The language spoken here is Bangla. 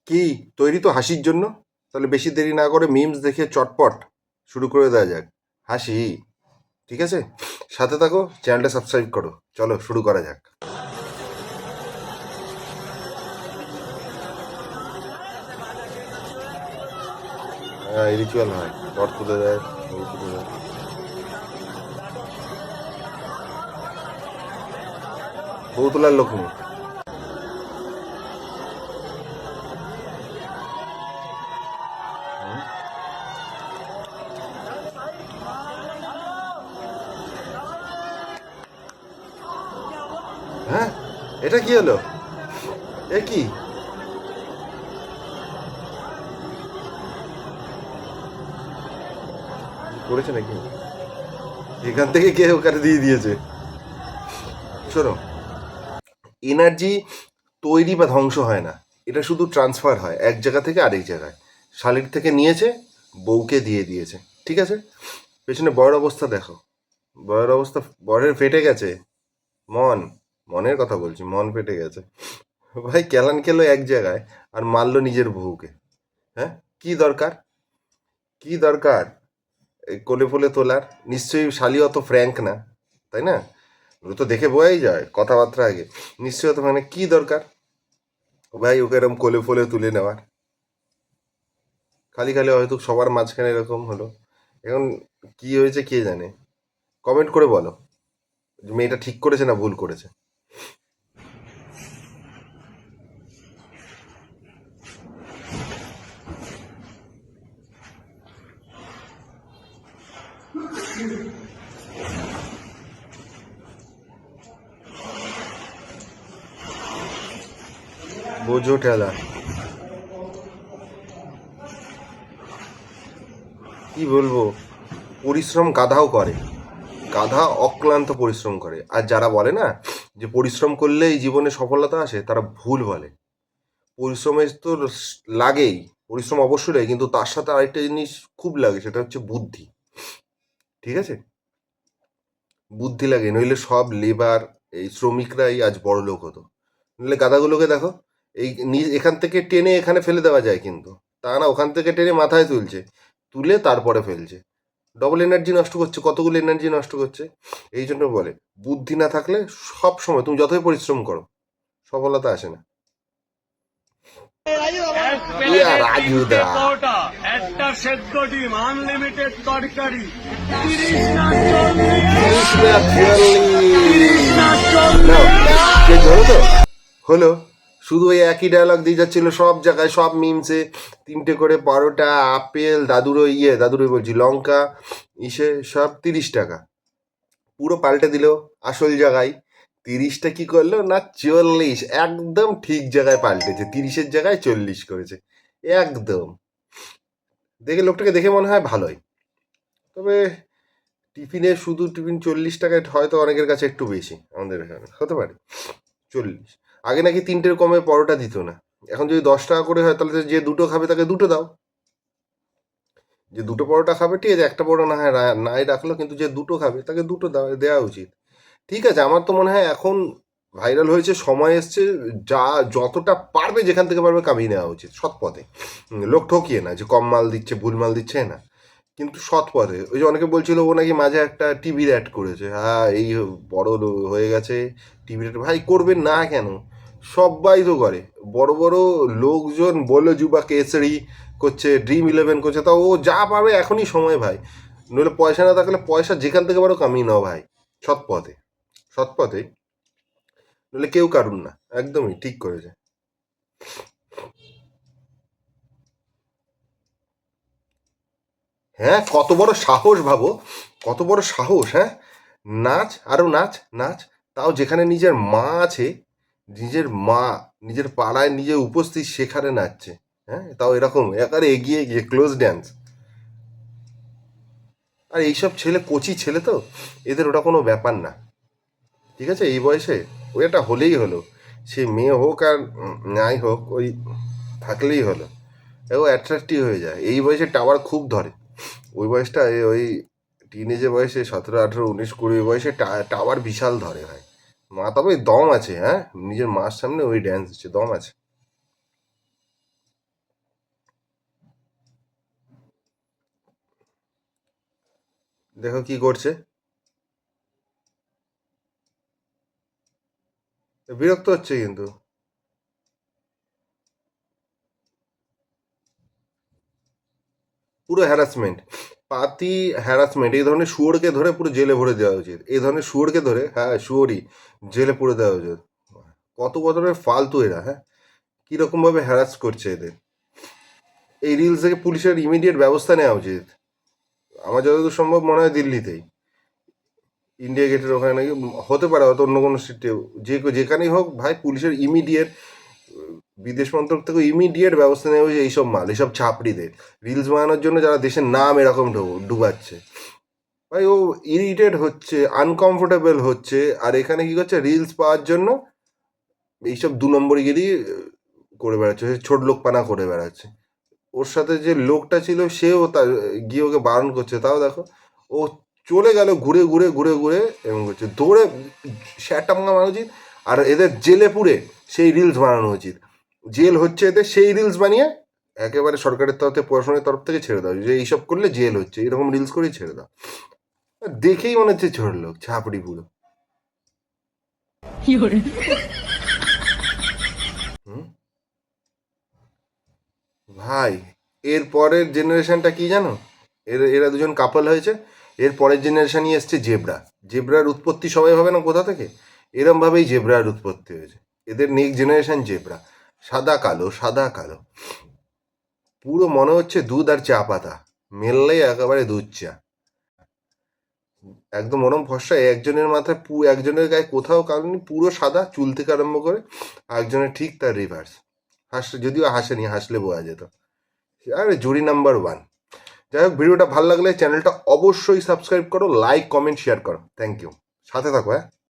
কি তৈরি তো হাসির জন্য? তাহলে বেশি দেরি না করে মিমস দেখে চটপট শুরু করে দেওয়া যাক। হাসি, ঠিক আছে? সাথে থাকো, চ্যানেলটা সাবস্ক্রাইব করো। চলো শুরু করা যাক। হ্যাঁ, রিচুয়াল হয়, বর তুলে দেয়, বউ তুলে দেয়। বউ তোলার লোক নেই। হুম? হ্যাঁ, এটা কি হলো? এ কি করেছে নাকি? এখান থেকে কে ওখানে দিয়ে দিয়েছে? শোনো, এনার্জি তৈরি বা ধ্বংস হয় না, এটা শুধু ট্রান্সফার হয় এক জায়গা থেকে আরেক জায়গায়। শালির থেকে নিয়েছে, বউকে দিয়ে দিয়েছে, ঠিক আছে? পেছনে বরের অবস্থা দেখো। বরের অবস্থা, বরের ফেটে গেছে মন। মনের কথা বলছি, মন ফেটে গেছে। ভাই কেলান খেলো এক জায়গায় আর মারলো নিজের বউকে। হ্যাঁ, কি দরকার? কি দরকার এই কোলে ফোলে তোলার? নিশ্চয়ই শালি অত ফ্র্যাঙ্ক না, তাই না? ও তো দেখে বোঝাই যায় কথাবার্তা আগে। নিশ্চয়ই অত মানে কি দরকার ভাই ওকে এরকম কোলে ফোলে তুলে নেওয়ার? খালি খালি হয়তো সবার মাঝখানে এরকম হলো। এখন কি হয়েছে কে জানে। কমেন্ট করে বলো যে মেয়েটা ঠিক করেছে না ভুল করেছে। বোঝো ঠেলা। কি বলবো, পরিশ্রম গাধাও করে। গাধা অক্লান্ত পরিশ্রম করে। আর যারা বলে না যে পরিশ্রম করলেই জীবনে সফলতা আসে, তারা ভুল বলে। পরিশ্রমের তো লাগেই, পরিশ্রম অবশ্যই লাগে, কিন্তু তার সাথে আরেকটা জিনিস খুব লাগে, সেটা হচ্ছে বুদ্ধি। ঠিক আছে? বুদ্ধি লাগে, নইলে সব লেবার, এই শ্রমিকরাই আজ বড় লোক হতো। নইলে গাধাগুলোকে দেখো, এই এখান থেকে টেনে এখানে ফেলে দেওয়া যায়, কিন্তু তা না, ওখান থেকে টেনে মাথায় তুলছে, তুলে তারপরে ফেলছে। ডবল এনার্জি নষ্ট করছে, কতগুলো এনার্জি নষ্ট করছে। এই জন্য বলে বুদ্ধি না থাকলে সব সময় তুমি যতই পরিশ্রম করো, সফলতা আসে না। এক ইয়া প্লেটে তিনটে রাজুদা। পরোটা, একটা সেদ্ধ ডিম, আনলিমিটেড তরকারি, 30 না 40, 30 না 40। শেষ হলো তো? হলো। শুধু ওই একই ডায়লগ দিয়ে যাচ্ছিল সব জায়গায়, সব মিমসে। তিনটে করে পরোটা, আপেল, দাদুরই বলছি, লঙ্কা, ইসে সব 30 টাকা। পুরো পাল্টে দিল আসল জায়গায়। 30টা কি করলো না 40, একদম ঠিক জায়গায় পাল্টেছে, 30-এর জায়গায় 40 করেছে। একদম দেখে, লোকটাকে দেখে মনে হয় ভালোই। তবে টিফিনে শুধু টিফিন 40 টাকায় হয়তো অনেকের কাছে একটু বেশি, আমাদের এখানে হতে পারে 40। আগে নাকি তিনটের কমে পরোটা দিত না। এখন যদি 10 টাকা করে হয়, তাহলে যে দুটো খাবে তাকে দুটো দাও। যে দুটো পরোটা খাবে ঠিক আছে, একটা পরোটা না হয় নাই রাখলো, কিন্তু যে দুটো খাবে তাকে দুটো দাও, দেওয়া উচিত। ঠিক আছে, আমার তো মনে হয় এখন ভাইরাল হয়েছে, সময় এসছে, যা যতটা পারবে যেখান থেকে পারবে কামিয়ে নেওয়া উচিত সৎ পথে। লোক ঠকিয়ে না, যে কম মাল দিচ্ছে ভুল মাল দিচ্ছে না, কিন্তু সৎ পথে। ওই যে অনেকে বলছিল ও নাকি মাঝে একটা টিভির অ্যাড করেছে, হ্যাঁ এই বড় হয়ে গেছে টিভির অ্যাড। ভাই করবেন না কেন? সবাই তো করে। বড় বড় লোকজন বলে যুবা কেসরি করছে, ড্রিম 11 করছে, তা ও যা পারবে এখনই সময় ভাই। নইলে পয়সা না থাকলে পয়সা যেখান থেকে পারো কামিয়ে নাও ভাই, সৎ পথে। সৎ পথে, নইলে কেউ কারুন না। একদমই ঠিক করেছে। হ্যাঁ, কত বড় সাহস ভাবো, কত বড় সাহস, হ্যাঁ? নাচ, আরো নাচ, নাচ। তাও যেখানে নিজের মা আছে, নিজের মা, নিজের পাড়ায় নিজে উপস্থিত, সেখানে নাচছে। হ্যাঁ, তাও এরকম একেবারে এগিয়ে গিয়ে ক্লোজ ড্যান্স। আর এইসব ছেলে কচি ছেলে তো, এদের ওটা কোনো ব্যাপার না। ঠিক আছে, এই বয়সে ওই একটা হলেই হলো। সে মেয়ে হোক আর নাই হোক, ওই থাকলেই হলো। ও অ্যাট্রাক্টিভ হয়ে যায় এই বয়সে, টাওয়ার খুব ধরে। ওই বয়সটা ওই টিনেজের বয়সে 17, 18, 19, 20 বয়সে টাওয়ার বিশাল ধরে ভাই। মা তবে দম আছে, হ্যাঁ, নিজের মার সামনে ওই ড্যান্স হচ্ছে, দম আছে। দেখো কি করছে, বিরক্ত হচ্ছে কিন্তু। পুরো হ্যারাসমেন্ট, পাতি হ্যারাসমেন্ট। এই ধরনের শুয়োরকে ধরে পুরো জেলে ভরে দেওয়া উচিত, এই ধরনের শুয়োরকে ধরে, হ্যাঁ শুয়োরই জেলে পুরে দেওয়া উচিত। কত বছরের ফালতু এরা, হ্যাঁ কিরকম ভাবে হ্যারাস করছে এদের। এই রিলস থেকে পুলিশের ইমিডিয়েট ব্যবস্থা নেওয়া উচিত। আমার যতদূর সম্ভব মনে হয় দিল্লিতেই, ইন্ডিয়া গেটের ওখানে নাকি, হতে পারে হয়তো অন্য কোনো স্টেটেও, যেখানেই হোক ভাই, পুলিশের ইমিডিয়েট, বিদেশ মন্ত্রক থেকে ইমিডিয়েট ব্যবস্থা নেওয়া হয়েছে এইসব মাল, এইসব ছাপড়িদের রিলস বানানোর জন্য যারা দেশের নাম এরকম ডুবাচ্ছে। ভাই ও ইরিটেট হচ্ছে, আনকমফোর্টেবল হচ্ছে, আর এখানে কি করছে, রিলস পাওয়ার জন্য এইসব দু নম্বরগিরি করে বেড়াচ্ছে, ছোট লোকপানা করে বেড়াচ্ছে। ওর সাথে যে লোকটা ছিল সেও তার গিয়ে ওকে বারণ করছে, তাও দেখো ও চলে গেল ঘুরে ঘুরে ঘুরে ঘুরে এমন করছে, দৌড়ে শ্যাটা মারা উচিত। আর এদের জেলে পুরে সেই রিলস বানানো উচিত, জেল হচ্ছে এদের, সেই রিলস বানিয়ে একেবারে সরকারের তরফ থেকে, প্রশাসনের তরফ থেকে ছেড়ে দাও, যে এইসব করলে জেল হচ্ছে, এরকম রিলস করেই ছেড়ে দাও। দেখেই মনে হচ্ছে ছোট লোক, ছাপড়ি পুরো। হুম, ভাই এর পরের জেনারেশনটা কি জানো, এরা দুজন কাপল হয়েছে, এর পরের জেনারেশনই এসছে জেব্রা। জেব্রার উৎপত্তি সবাই ভাবে না কোথা থেকে, এরম ভাবেই জেব্রার উৎপত্তি হয়েছে। এদের নেক্সট জেনারেশন জেব্রা, সাদা কালো সাদা কালো, পুরো মনে হচ্ছে দুধ আর চা পাতা মেললেই একেবারে দুধ চা। একদম ওরম ফর্সা, একজনের মাথায় একজনের গায়ে কোথাও কারণ নেই, পুরো সাদা চুল থেকে আরম্ভ করে, আর একজনের ঠিক তার রিভার্স। যদিও হাসেনি, হাসলে বোঝা যেত। আরে জুরি নাম্বার ওয়ান। যাই হোক, ভিডিওটা ভালো লাগলে চ্যানেলটা অবশ্যই সাবস্ক্রাইব করো, লাইক কমেন্ট শেয়ার করো। থ্যাংক ইউ, সাথে থাকো হ্যাঁ।